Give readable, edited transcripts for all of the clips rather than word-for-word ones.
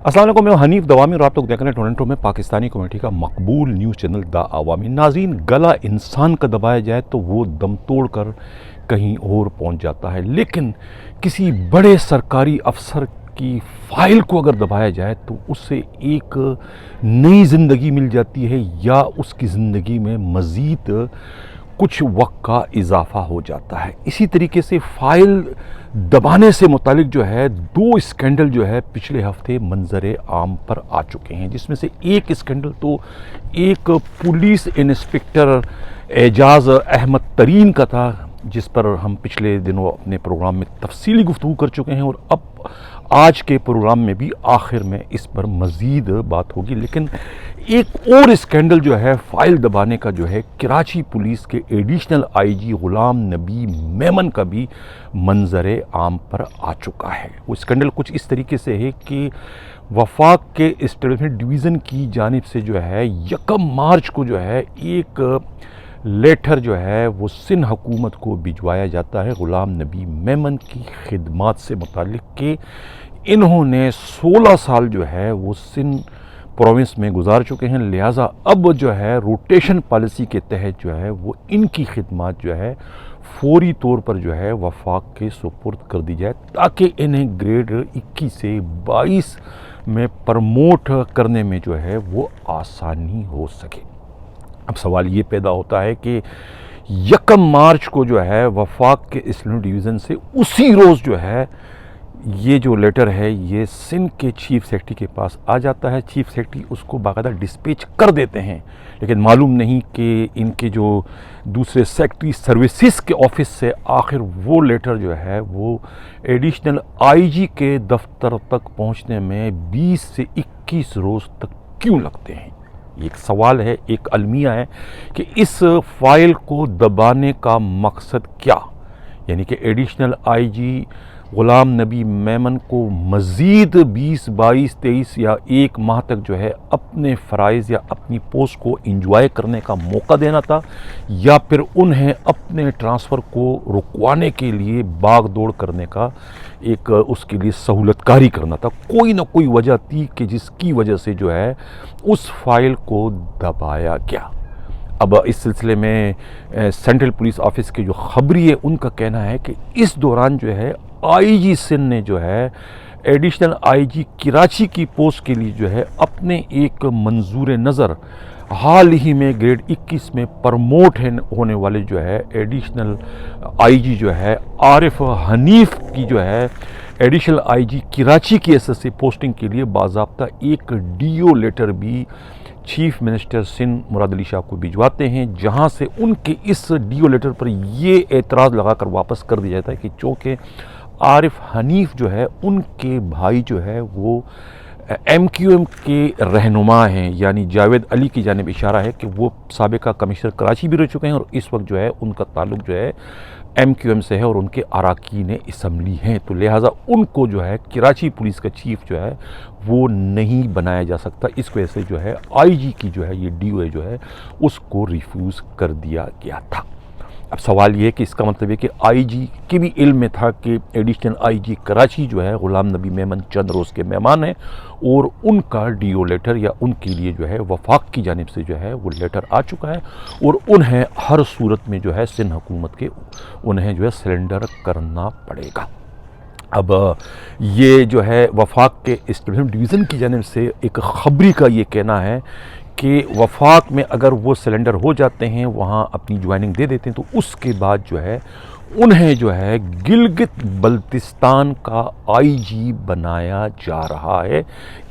السلام علیکم، میں حنیف دوامی اور آپ لوگ دیکھ رہے ہیں ٹورنٹو میں پاکستانی کمیونٹی کا مقبول نیوز چینل دا عوامی۔ ناظرین، گلا انسان کا دبایا جائے تو وہ دم توڑ کر کہیں اور پہنچ جاتا ہے، لیکن کسی بڑے سرکاری افسر کی فائل کو اگر دبایا جائے تو اس سے ایک نئی زندگی مل جاتی ہے یا اس کی زندگی میں مزید کچھ وقت کا اضافہ ہو جاتا ہے۔ اسی طریقے سے فائل دبانے سے متعلق جو ہے 2 اسکینڈل جو ہے پچھلے ہفتے منظر عام پر آ چکے ہیں، جس میں سے ایک اسکینڈل تو ایک پولیس انسپکٹر اعجاز احمد ترین کا تھا، جس پر ہم پچھلے دنوں اپنے پروگرام میں تفصیلی گفتگو کر چکے ہیں، اور اب آج کے پروگرام میں بھی آخر میں اس پر مزید بات ہوگی۔ لیکن ایک اور اسکینڈل جو ہے فائل دبانے کا جو ہے کراچی پولیس کے ایڈیشنل آئی جی غلام نبی میمن کا بھی منظر عام پر آ چکا ہے۔ وہ اسکینڈل کچھ اس طریقے سے ہے کہ وفاق کے اسٹیبلشمنٹ ڈویژن کی جانب سے جو ہے 1 مارچ کو جو ہے ایک لیٹر جو ہے وہ سندھ حکومت کو بھجوایا جاتا ہے غلام نبی میمن کی خدمات سے متعلق کہ انہوں نے 16 سال جو ہے وہ سندھ پروونس میں گزار چکے ہیں، لہٰذا اب جو ہے روٹیشن پالیسی کے تحت جو ہے وہ ان کی خدمات جو ہے فوری طور پر جو ہے وفاق کے سپرد کر دی جائے، تاکہ انہیں گریڈ 21 سے 22 میں پرموٹ کرنے میں جو ہے وہ آسانی ہو سکے۔ اب سوال یہ پیدا ہوتا ہے کہ 1 مارچ کو جو ہے وفاق کے اسلام ڈویژن سے اسی روز جو ہے یہ جو لیٹر ہے یہ سندھ کے چیف سیکرٹری کے پاس آ جاتا ہے۔ چیف سیکرٹری اس کو باقاعدہ ڈسپیچ کر دیتے ہیں، لیکن معلوم نہیں کہ ان کے جو دوسرے سیکرٹری سروسز کے آفس سے آخر وہ لیٹر جو ہے وہ ایڈیشنل آئی جی کے دفتر تک پہنچنے میں 20 سے 21 روز تک کیوں لگتے ہیں؟ ایک سوال ہے، ایک المیہ ہے کہ اس فائل کو دبانے کا مقصد کیا؟ یعنی کہ ایڈیشنل آئی جی غلام نبی میمن کو مزید 20، 22، 23 یا 1 ماہ تک جو ہے اپنے فرائض یا اپنی پوسٹ کو انجوائے کرنے کا موقع دینا تھا، یا پھر انہیں اپنے ٹرانسفر کو رکوانے کے لیے باغ دوڑ کرنے کا ایک اس کے لیے سہولت کاری کرنا تھا؟ کوئی نہ کوئی وجہ تھی کہ جس کی وجہ سے جو ہے اس فائل کو دبایا گیا۔ اب اس سلسلے میں سینٹرل پولیس آفس کے جو خبری ہے ان کا کہنا ہے کہ اس دوران جو ہے آئی جی سندھ نے جو ہے ایڈیشنل آئی جی کراچی کی پوسٹ کے لیے جو ہے اپنے ایک منظور نظر حال ہی میں گریڈ 21 میں پرموٹ ہونے والے جو ہے ایڈیشنل آئی جی جو ہے عارف حنیف کی جو ہے ایڈیشنل آئی جی کراچی کی حیثیت سے پوسٹنگ کے لیے باضابطہ ایک ڈی او لیٹر بھی چیف منسٹر سندھ مراد علی شاہ کو بھجواتے ہیں، جہاں سے ان کے اس ڈی او لیٹر پر یہ اعتراض لگا کر واپس کر دیا جاتا ہے کہ چونکہ عارف حنیف جو ہے ان کے بھائی جو ہے وہ ایم کیو ایم کے رہنما ہیں، یعنی جاوید علی کی جانب اشارہ ہے کہ وہ سابقہ کمشنر کراچی بھی رہ چکے ہیں اور اس وقت جو ہے ان کا تعلق جو ہے ایم کیو ایم سے ہے اور ان کے اراکین اسمبلی ہیں، تو لہٰذا ان کو جو ہے کراچی پولیس کا چیف جو ہے وہ نہیں بنایا جا سکتا۔ اس وجہ سے جو ہے آئی جی کی جو ہے یہ ڈی او اے جو ہے اس کو ریفیوز کر دیا گیا تھا۔ اب سوال یہ ہے کہ اس کا مطلب ہے کہ آئی جی کے بھی علم میں تھا کہ ایڈیشنل آئی جی کراچی جو ہے غلام نبی میمن چند روز کے مہمان ہیں، اور ان کا ڈی او لیٹر یا ان کے لیے جو ہے وفاق کی جانب سے جو ہے وہ لیٹر آ چکا ہے، اور انہیں ہر صورت میں جو ہے سندھ حکومت کے انہیں جو ہے سرنڈر کرنا پڑے گا۔ اب یہ جو ہے وفاق کے اسٹیبلشمنٹ ڈویژن کی جانب سے ایک خبری کا یہ کہنا ہے کہ وفاق میں اگر وہ سلنڈر ہو جاتے ہیں، وہاں اپنی جوائننگ دے دیتے ہیں، تو اس کے بعد جو ہے انہیں جو ہے گلگت بلتستان کا آئی جی بنایا جا رہا ہے۔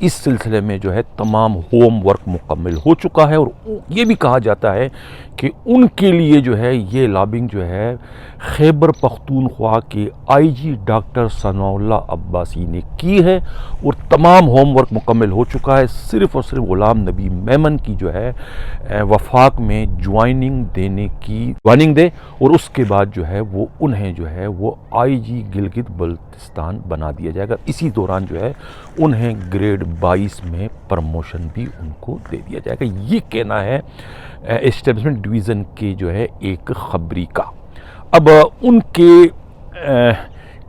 اس سلسلے میں جو ہے تمام ہوم ورک مکمل ہو چکا ہے، اور یہ بھی کہا جاتا ہے کہ ان کے لیے جو ہے یہ لابنگ جو ہے خیبر پختونخوا کے آئی جی ڈاکٹر ثناء اللہ عباسی نے کی ہے، اور تمام ہوم ورک مکمل ہو چکا ہے۔ صرف اور صرف غلام نبی میمن کی جو ہے وفاق میں جوائننگ دے، اور اس کے بعد جو ہے وہ انہیں جو ہے وہ آئی جی گلگت بلتستان بنا دیا جائے گا۔ اسی دوران جو ہے انہیں گریڈ 22 میں پرموشن بھی ان کو دے دیا جائے گا۔ یہ کہنا ہے اسٹیبلشمنٹ ڈویژن کے جو ہے ایک خبری کا۔ اب ان کے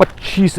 25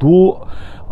2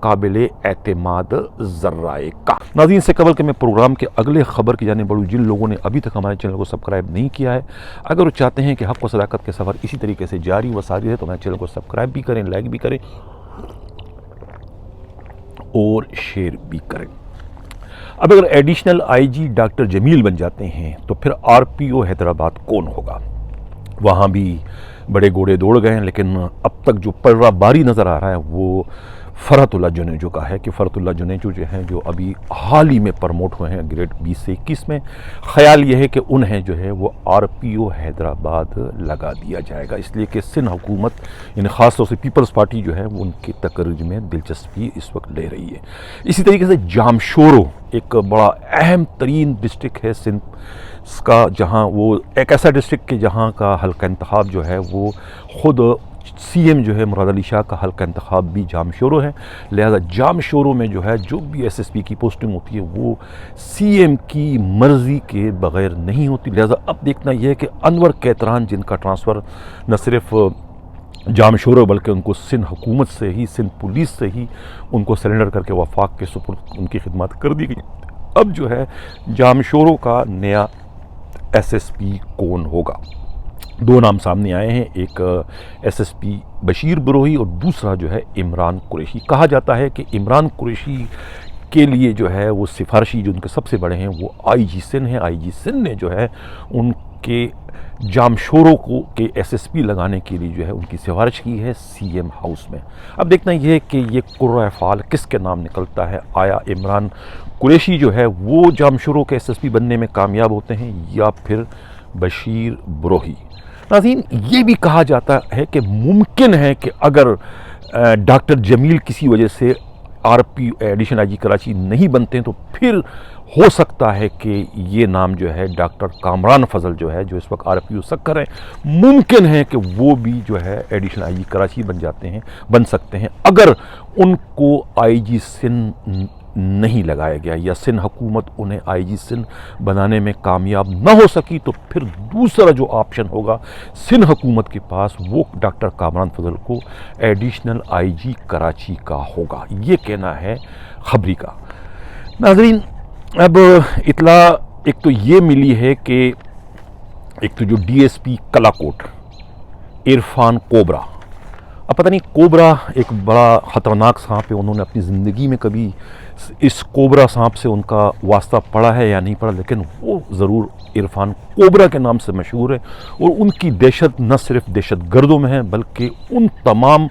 قابل اعتماد ذرائع کا۔ ناظرین، سے قبل کہ میں پروگرام کے اگلے خبر کی جانب بڑھوں، جن لوگوں نے ابھی تک ہمارے چینل کو سبسکرائب نہیں کیا ہے، اگر وہ چاہتے ہیں کہ حق و صداقت کے سفر اسی طریقے سے جاری و ساری ہے تو ہمارے چینل کو سبسکرائب بھی کریں، لائک بھی کریں اور شیئر بھی کریں۔ اب اگر ایڈیشنل آئی جی ڈاکٹر جمیل بن جاتے ہیں تو پھر آر پی او حیدرآباد کون ہوگا؟ وہاں بھی بڑے گھوڑے دوڑ گئے ہیں، لیکن اب تک جو پلڑا باری نظر آ رہا ہے وہ فرحت اللہ جنیجو کا ہے کہ فرحت اللہ جنیجو جو ہیں، جو ابھی حال ہی میں پرموٹ ہوئے ہیں گریڈ 20 سے 21 میں، خیال یہ ہے کہ انہیں جو ہے وہ آر پی او حیدرآباد لگا دیا جائے گا، اس لیے کہ سندھ حکومت یعنی خاص طور سے پیپلز پارٹی جو ہے وہ ان کی تقرر میں دلچسپی اس وقت لے رہی ہے۔ اسی طریقے سے جامشورو ایک بڑا اہم ترین ڈسٹرکٹ ہے سندھ کا، جہاں وہ ایک ایسا ڈسٹرکٹ کہ جہاں کا حلقہ انتخاب جو ہے وہ خود سی ایم جو ہے مراد علی شاہ کا حلقہ انتخاب بھی جامشورو ہے، لہذا جامشورو میں جو ہے جو بھی ایس ایس پی کی پوسٹنگ ہوتی ہے وہ سی ایم کی مرضی کے بغیر نہیں ہوتی، لہذا اب دیکھنا یہ ہے کہ انور کیتران جن کا ٹرانسفر نہ صرف جامشورو بلکہ ان کو سندھ حکومت سے ہی، سندھ پولیس سے ہی ان کو سرنڈر کر کے وفاق کے سپرد ان کی خدمات کر دی گئی، اب جو ہے جامشورو کا نیا ایس ایس پی کون ہوگا؟ دو نام سامنے آئے ہیں، ایک S S P Bashir Brohi اور دوسرا جو ہے عمران قریشی۔ کہا جاتا ہے کہ عمران قریشی کے لیے جو ہے وہ سفارشی جو ان کے سب سے بڑے ہیں وہ آئی جی سندھ ہیں، آئی جی سندھ نے جو ہے ان کے جامشورو کو کے ایس ایس پی لگانے کے لیے جو ہے ان کی سفارش کی ہے سی ایم ہاؤس میں۔ اب دیکھنا یہ ہے کہ یہ قرۂ فعال کس کے نام نکلتا ہے، آیا عمران قریشی جو ہے وہ جامشورو کے ایس ایس پی بننے میں کامیاب ہوتے ہیں یا پھر بشیر بروہی؟ ناظرین، یہ بھی کہا جاتا ہے کہ ممکن ہے کہ اگر ڈاکٹر جمیل کسی وجہ سے آر پی ایڈیشن آئی جی کراچی نہیں بنتے ہیں تو پھر ہو سکتا ہے کہ یہ نام جو ہے ڈاکٹر کامران فضل جو ہے جو اس وقت آر پی او سکر ہیں، ممکن ہے کہ وہ بھی جو ہے ایڈیشن آئی جی کراچی بن سکتے ہیں اگر ان کو آئی جی سندھ نہیں لگایا گیا یا سندھ حکومت انہیں آئی جی سندھ بنانے میں کامیاب نہ ہو سکی تو پھر دوسرا جو آپشن ہوگا سندھ حکومت کے پاس وہ ڈاکٹر کامران فضل کو ایڈیشنل آئی جی کراچی کا ہوگا، یہ کہنا ہے خبری کا۔ ناظرین، اب اطلاع ایک تو یہ ملی ہے کہ ایک تو جو D S P Kalakot Irfan Cobra, اب پتہ نہیں کوبرا ایک بڑا خطرناک سانپ ہے، انہوں نے اپنی زندگی میں کبھی اس کوبرا سانپ سے ان کا واسطہ پڑا ہے یا نہیں پڑا، لیکن وہ ضرور عرفان کوبرا کے نام سے مشہور ہے اور ان کی دہشت نہ صرف دہشت گردوں میں ہے بلکہ ان تمام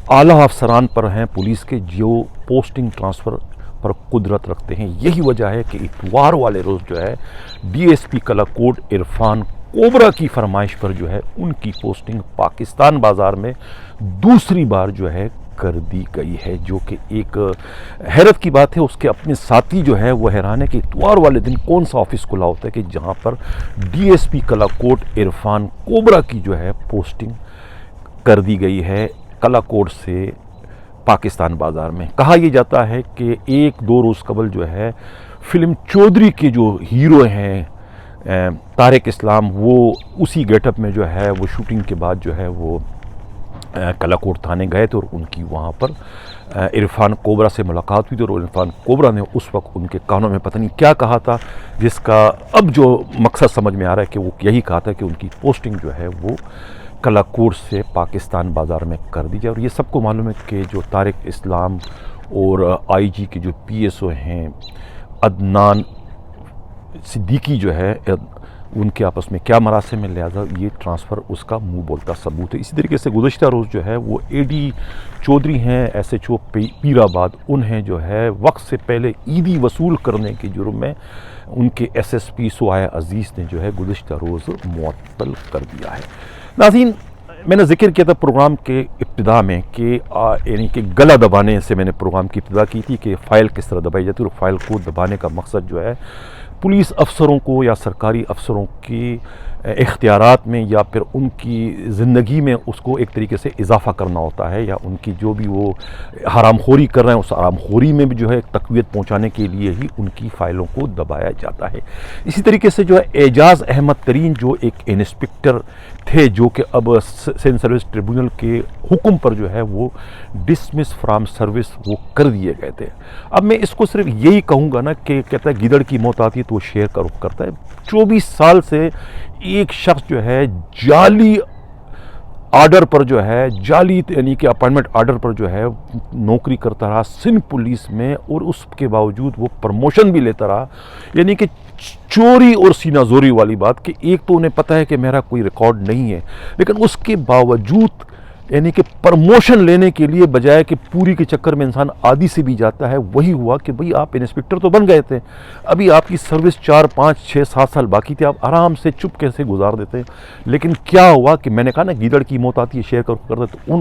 اعلیٰ افسران پر ہیں پولیس کے جو پوسٹنگ ٹرانسفر پر قدرت رکھتے ہیں۔ یہی وجہ ہے کہ اتوار والے روز جو ہے D S P Kalakot Irfan Cobra کی فرمائش پر جو ہے ان کی پوسٹنگ پاکستان بازار میں دوسری بار جو ہے کر دی گئی ہے، جو کہ ایک حیرت کی بات ہے۔ اس کے اپنے ساتھی جو ہے وہ حیران ہے کہ اتوار والے دن کون سا آفس کھلا ہوتا ہے کہ جہاں پر D S P Kalakot Irfan Cobra کی جو ہے پوسٹنگ کر دی گئی ہے کلاکوٹ سے پاکستان بازار میں۔ کہا یہ جاتا ہے کہ ایک دو روز قبل جو ہے فلم چودھری کے جو ہیرو ہیں طارق اسلام، وہ اسی گیٹ اپ میں جو ہے وہ شوٹنگ کے بعد جو ہے وہ کلاکوٹ تھانے گئے تھے اور ان کی وہاں پر عرفان کوبرا سے ملاقات ہوئی تھی اور عرفان کوبرا نے اس وقت ان کے کانوں میں پتہ نہیں کیا کہا تھا، جس کا اب جو مقصد سمجھ میں آ رہا ہے کہ وہ یہی کہا تھا کہ ان کی پوسٹنگ جو ہے وہ کلاکوٹ سے پاکستان بازار میں کر دی جائے۔ اور یہ سب کو معلوم ہے کہ جو طارق اسلام اور آئی جی کے جو پی ایس او ہیں عدنان صدیقی جو ہے ان کے آپس میں کیا مراسم ہے، لہذا یہ ٹرانسفر اس کا منہ بولتا ثبوت ہے۔ اسی طریقے سے گزشتہ روز جو ہے وہ اے ڈی چودھری ہیں ایس ایچ او پیر آباد، انہیں جو ہے وقت سے پہلے عیدی وصول کرنے کے جرم میں ان کے ایس ایس پی سوائے عزیز نے جو ہے گزشتہ روز معطل کر دیا ہے۔ ناظرین، میں نے ذکر کیا تھا پروگرام کے ابتدا میں کہ یعنی کہ گلا دبانے سے میں نے پروگرام کی ابتدا کی تھی کہ فائل کس طرح دبائی جاتی ہے، اور فائل کو دبانے کا مقصد جو ہے پولیس افسروں کو یا سرکاری افسروں کی اختیارات میں یا پھر ان کی زندگی میں اس کو ایک طریقے سے اضافہ کرنا ہوتا ہے، یا ان کی جو بھی وہ حرام خوری کر رہے ہیں اس حرام خوری میں بھی جو ہے تقویت پہنچانے کے لیے ہی ان کی فائلوں کو دبایا جاتا ہے۔ اسی طریقے سے جو ہے اعجاز احمد ترین جو ایک انسپکٹر تھے، جو کہ اب سندھ سروس ٹریبونل کے حکم پر جو ہے وہ ڈسمس فرام سروس وہ کر دیے گئے تھے۔ اب میں اس کو صرف یہی کہوں گا نا کہ کہتا ہے گیدڑ کی موت آتی ہے تو وہ شیر کا رخ کرتا ہے۔ 24 سال سے ایک شخص جو ہے جعلی آرڈر پر جو ہے جعلی یعنی کہ اپائنٹمنٹ آرڈر پر جو ہے نوکری کرتا رہا سندھ پولیس میں، اور اس کے باوجود وہ پروموشن بھی لیتا رہا۔ یعنی کہ چوری اور سینہ زوری والی بات کہ ایک تو انہیں پتہ ہے کہ میرا کوئی ریکارڈ نہیں ہے، لیکن اس کے باوجود یعنی کہ پرموشن لینے کے لیے بجائے کہ پوری کے چکر میں انسان آدھی سے بھی جاتا ہے، وہی ہوا کہ بھئی آپ انسپکٹر تو بن گئے تھے، ابھی آپ کی سروس 4 5 6 7 سال باقی تھے، آپ آرام سے چپ کیسے گزار دیتے ہیں۔ لیکن کیا ہوا کہ میں نے کہا نا گیدڑ کی موت آتی ہے شیر کا رخ کرتا ہے، تو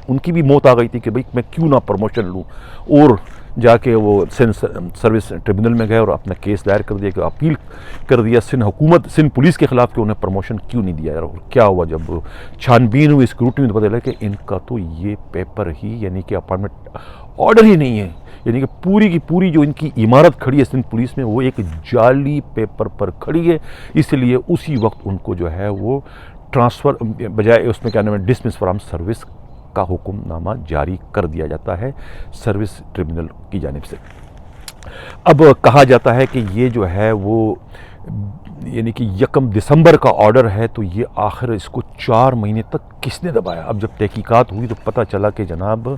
ان کی بھی موت آ گئی تھی کہ بھئی میں کیوں نہ پروموشن لوں، اور جا کے وہ سندھ سروس ٹریبونل میں گئے اور اپنا کیس دائر کر دیا کہ اپیل کر دیا سندھ پولیس کے خلاف کہ انہیں پروموشن کیوں نہیں دیا۔ اور کیا ہوا جب چھانبین ہوئی اسکروٹنی میں، تو پتہ چلا کہ ان کا تو یہ پیپر ہی یعنی کہ اپائنٹمنٹ آرڈر ہی نہیں ہے، یعنی کہ پوری کی پوری جو ان کی عمارت کھڑی ہے سندھ پولیس میں وہ ایک جعلی پیپر پر کھڑی ہے۔ اس لیے اسی وقت ان کو جو ہے وہ ٹرانسفر بجائے اس میں کیا نام ہے ڈسمس فرام سروس کا حکم نامہ جاری کر دیا جاتا ہے سروس ٹریبونل کی جانب سے۔ اب کہا جاتا ہے کہ یہ جو ہے وہ یعنی کہ 1 دسمبر کا آرڈر ہے، تو یہ آخر اس کو 4 مہینے تک کس نے دبایا؟ اب جب تحقیقات ہوئی تو پتہ چلا کہ جناب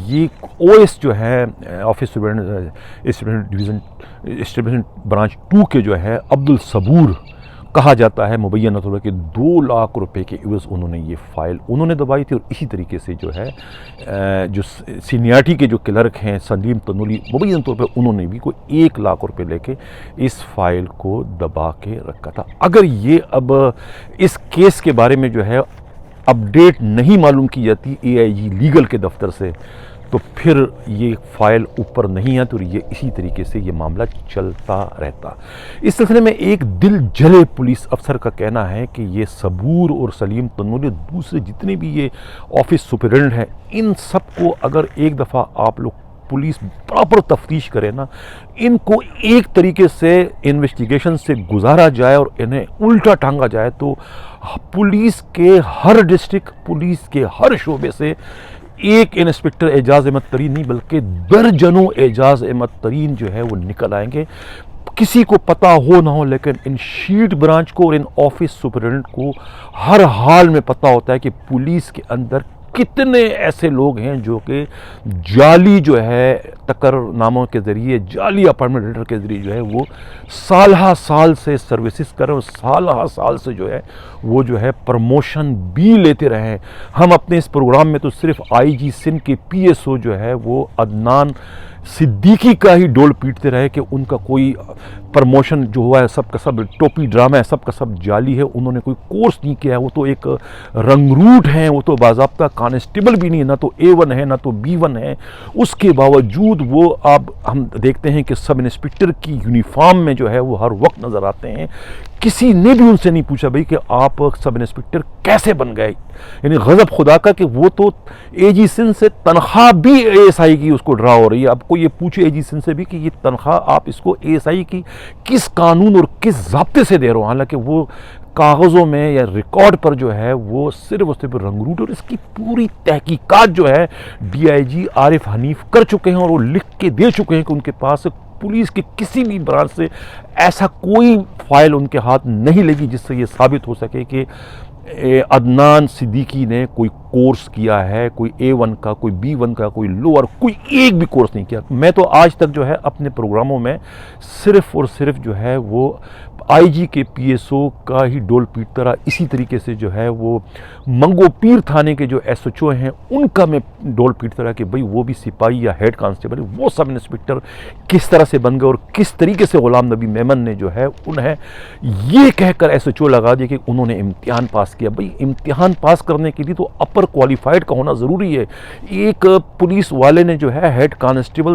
یہ او ایس جو ہے office superintendent division establishment branch 2 کے جو ہے عبدالصبور کہا جاتا ہے مبینہ طور پر کہ 2 لاکھ روپے کے عوض انہوں نے یہ فائل انہوں نے دبائی تھی، اور اسی طریقے سے جو ہے جو سینیارٹی کے جو کلرک ہیں سلیم تنولی مبینہ طور پر انہوں نے بھی کوئی 1 لاکھ روپے لے کے اس فائل کو دبا کے رکھا تھا۔ اگر یہ اب اس کیس کے بارے میں جو ہے اپڈیٹ نہیں معلوم کی جاتی AIG لیگل کے دفتر سے، تو پھر یہ فائل اوپر نہیں آتی اور یہ اسی طریقے سے یہ معاملہ چلتا رہتا۔ اس سلسلے میں ایک دل جلے پولیس افسر کا کہنا ہے کہ یہ صبور اور سلیم تنولی دوسرے جتنے بھی یہ آفس سپرنٹینڈنٹ ہیں، ان سب کو اگر ایک دفعہ آپ لوگ پولیس پراپر تفتیش کرے نا، ان کو ایک طریقے سے انویسٹیگیشن سے گزارا جائے اور انہیں الٹا ٹانگا جائے، تو پولیس کے ہر ڈسٹرکٹ پولیس کے ہر شعبے سے ایک انسپکٹر اعجاز احمد ترین نہیں بلکہ درجنوں اعجاز احمد ترین جو ہے وہ نکل آئیں گے۔ کسی کو پتہ ہو نہ ہو، لیکن ان شیٹ برانچ کو اور ان آفس سپرنٹینڈنٹ کو ہر حال میں پتہ ہوتا ہے کہ پولیس کے اندر کتنے ایسے لوگ ہیں جو کہ جعلی جو ہے تقرر ناموں کے ذریعے جعلی اپائنٹمنٹ لیٹر کے ذریعے جو ہے وہ سالہ سال سے سروسز کر رہے ہیں، اور سالہ سال سے جو ہے وہ جو ہے پروموشن بھی لیتے رہے ہیں۔ ہم اپنے اس پروگرام میں تو صرف IG سندھ کے PSO جو ہے وہ عدنان صدیقی کا ہی ڈول پیٹتے رہے کہ ان کا کوئی پروموشن جو ہوا ہے سب کا سب ٹوپی ڈرامہ ہے، سب کا سب جعلی ہے، انہوں نے کوئی کورس نہیں کیا ہے، وہ تو ایک رنگروٹ ہیں، وہ تو باضابطہ کانسٹیبل بھی نہیں ہے، نہ تو A1 ہے نہ تو B1 ہے۔ اس کے باوجود وہ اب ہم دیکھتے ہیں کہ سب انسپکٹر کی یونیفارم میں جو ہے وہ ہر وقت نظر آتے ہیں۔ کسی نے بھی ان سے نہیں پوچھا بھائی کہ آپ سب انسپکٹر کیسے بن گئے، یعنی غضب خدا کا کہ وہ تو AG سندھ سے تنخواہ بھی ASI کی اس کو ڈرا ہو رہی ہے۔ اب کو یہ پوچھے AG سندھ سے بھی کہ یہ تنخواہ آپ اس کو ASI کی کس قانون اور کس ضابطے سے دے رہے ہو، حالانکہ وہ کاغذوں میں یا ریکارڈ پر جو ہے وہ صرف اور صرف رنگروٹ، اور اس کی پوری تحقیقات جو ہے DIG عارف حنیف کر چکے ہیں، اور وہ لکھ کے دے چکے ہیں کہ ان کے پاس پولیس کے کسی بھی برانچ سے ایسا کوئی فائل ان کے ہاتھ نہیں لگی جس سے یہ ثابت ہو سکے کہ عدنان صدیقی نے کوئی کورس کیا ہے، کوئی A1 کا، کوئی B1 کا، کوئی لوور، کوئی ایک بھی کورس نہیں کیا۔ میں تو آج تک جو ہے اپنے پروگراموں میں صرف اور صرف جو ہے وہ IG کے PSO کا ہی ڈول پیٹتا رہا۔ اسی طریقے سے جو ہے وہ منگو پیر تھانے کے جو SHO ہیں ان کا میں ڈول پیٹتا رہا کہ بھئی وہ بھی سپاہی یا ہیڈ کانسٹیبل ہے، وہ سب انسپکٹر کس طرح سے بن گئے، اور کس طریقے سے غلام نبی میمن نے جو ہے انہیں یہ کہہ کر SHO لگا دیا کہ انہوں نے امتحان پاس کیا۔ بھئی امتحان پاس کرنے کے لیے تو اپر کوالیفائڈ کا ہونا ضروری ہے۔ ایک پولیس والے نے جو ہے ہیڈ کانسٹیبل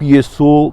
PSO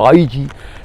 IG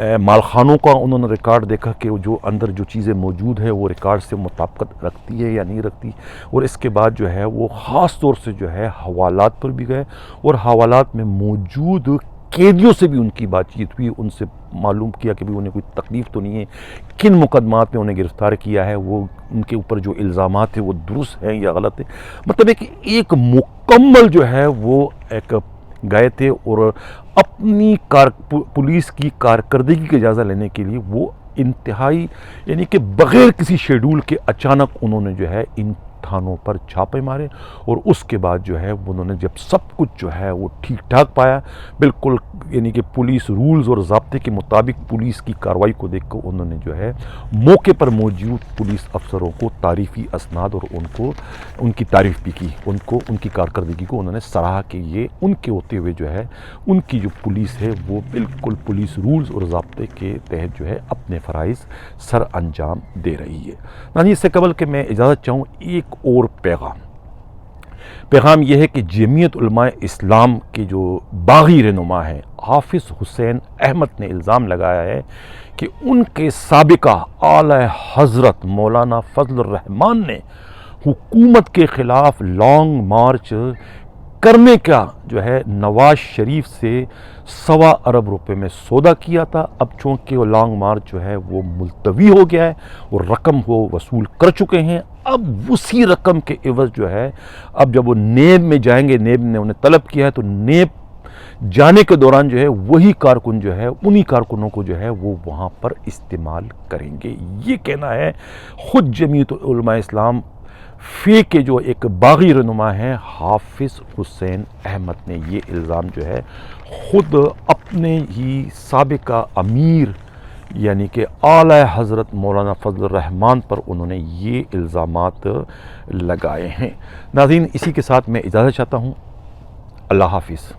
مالخانوں کا انہوں نے ریکارڈ دیکھا کہ جو اندر جو چیزیں موجود ہے وہ ریکارڈ سے مطابقت رکھتی ہے یا نہیں رکھتی، اور اس کے بعد جو ہے وہ خاص طور سے جو ہے حوالات پر بھی گئے اور حوالات میں موجود قیدیوں سے بھی ان کی بات چیت ہوئی، ان سے معلوم کیا کہ بھی انہیں کوئی تکلیف تو نہیں ہے، کن مقدمات میں انہیں گرفتار کیا ہے، وہ ان کے اوپر جو الزامات ہیں وہ درست ہیں یا غلط ہیں۔ مطلب ہے کہ ایک مکمل جو ہے وہ ایک گئے تھے اور اپنی پولیس کی کارکردگی کا جائزہ لینے کے لیے وہ انتہائی یعنی کہ بغیر کسی شیڈول کے اچانک انہوں نے جو ہے ان تھانوں پر چھاپے مارے، اور اس کے بعد جو ہے انہوں نے جب سب کچھ جو ہے وہ ٹھیک ٹھاک پایا، بالکل یعنی کہ پولیس رولز اور ضابطے کے مطابق پولیس کی کارروائی کو دیکھ کر انہوں نے جو ہے موقع پر موجود پولیس افسروں کو تعریفی اسناد اور ان کی تعریف بھی کی، ان کی کارکردگی کو انہوں نے سراہا کہ یہ ان کے ہوتے ہوئے جو ہے ان کی جو پولیس ہے وہ بالکل پولیس رولز اور ضابطے کے تحت جو ہے اپنے فرائض سر انجام دے رہی ہے۔ ناظرین، اس سے قبل کہ میں اجازت چاہوں، ایک اور پیغام یہ ہے کہ جمعیت علماء اسلام کے جو باغی رہنما ہیں حافظ حسین احمد نے الزام لگایا ہے کہ ان کے سابقہ اعلی حضرت مولانا فضل الرحمان نے حکومت کے خلاف لانگ مارچ کرنے کا جو ہے نواز شریف سے 1.25 ارب روپے میں سودا کیا تھا۔ اب چونکہ وہ لانگ مارچ جو ہے وہ ملتوی ہو گیا ہے اور رقم وہ وصول کر چکے ہیں، اب اسی رقم کے عوض جو ہے اب جب وہ نیب میں جائیں گے، نیب نے انہیں طلب کیا ہے تو نیب جانے کے دوران جو ہے وہی کارکن جو ہے انہی کارکنوں کو جو ہے وہ وہاں پر استعمال کریں گے۔ یہ کہنا ہے خود جمعیت علماء اسلام فی کے جو ایک باغی رہنما ہیں حافظ حسین احمد نے یہ الزام جو ہے خود اپنے ہی سابقہ امیر یعنی کہ اعلی حضرت مولانا فضل الرحمان پر انہوں نے یہ الزامات لگائے ہیں۔ ناظرین، اسی کے ساتھ میں اجازت چاہتا ہوں، اللہ حافظ۔